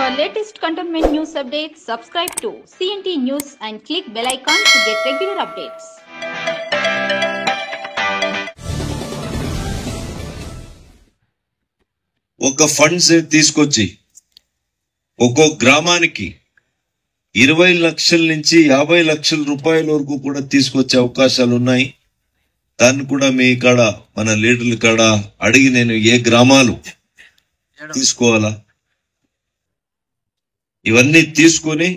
For latest cantonment news updates, subscribe to CNT News and click bell icon to get regular updates. ఒక funds తీసుకొచ్చి ఒక్కో గ్రామానికి 20 లక్షల నుంచి 50 లక్షల రూపాయల వరకు కూడా తీసుకొచ్చే అవకాశాలు ఉన్నాయి. దాన్ని కూడా మీ కాడ మన లీడర్ల కాడ అడిగి నేను ఏ గ్రామాలు తీసుకోవాలా ఇవన్నీ తీసుకొని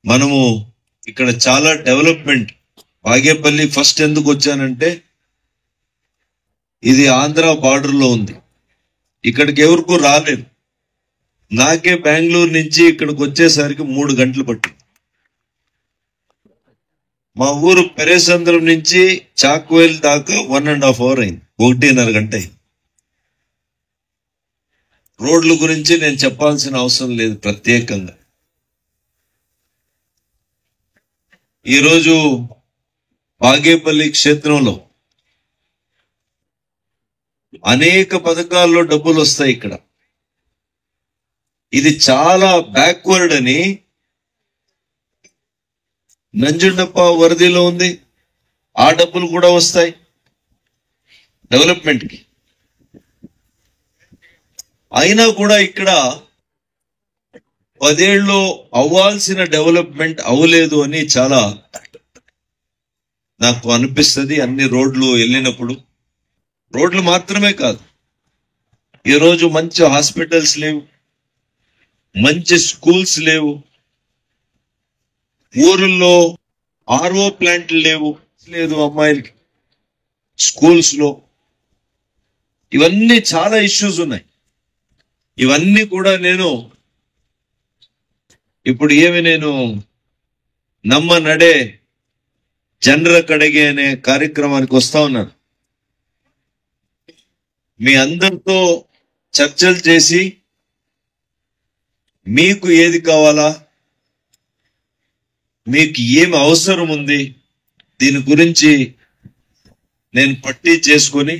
మనము ఇక్కడ చాలా డెవలప్మెంట్. బాగేపల్లి ఫస్ట్ ఎందుకు వచ్చానంటే ఇది ఆంధ్ర బార్డర్ లో ఉంది, ఇక్కడికి ఎవరికూ రాలేదు. నాకే బెంగళూరు నుంచి ఇక్కడికి వచ్చేసరికి 3 గంటలు పట్టింది. మా ఊరు పెరేసంద్రం నుంచి చాక్వేల్ దాకా 1.5 hours అయింది, 1.5 గంట అయింది. రోడ్ల గురించి నేను చెప్పాల్సిన అవసరం లేదు ప్రత్యేకంగా. ఈరోజు బాగేపల్లి క్షేత్రంలో అనేక పథకాల్లో డబ్బులు వస్తాయి. ఇక్కడ ఇది చాలా బ్యాక్వర్డ్ అని నంజుండప్ప వరదిలో ఉంది. ఆ డబ్బులు కూడా వస్తాయి డెవలప్మెంట్ కి. అయినా కూడా ఇక్కడ 10 ఏళ్ళు అవ్వాల్సిన డెవలప్మెంట్ అవ్వలేదు అని చాలా నాకు అనిపిస్తుంది. అన్ని రోడ్లు వెళ్ళినప్పుడు రోడ్లు మాత్రమే కాదు, ఈరోజు మంచి హాస్పిటల్స్ లేవు, మంచి స్కూల్స్ లేవు, ఊరుల్లో ఆర్ఓ ప్లాంట్లు లేదు అమ్మాయిలకి స్కూల్స్ లో. ఇవన్నీ చాలా ఇష్యూస్ ఉన్నాయి. ఇవన్నీ కూడా నేను ఇప్పుడు నేను నమ్మ నడే జనర కడిగే అనే కార్యక్రమానికి వస్తా ఉన్నాను. మీ అందరితో చర్చలు చేసి మీకు ఏది కావాలా, మీకు ఏమి అవసరం ఉంది, దీని గురించి నేను పట్టీ చేసుకొని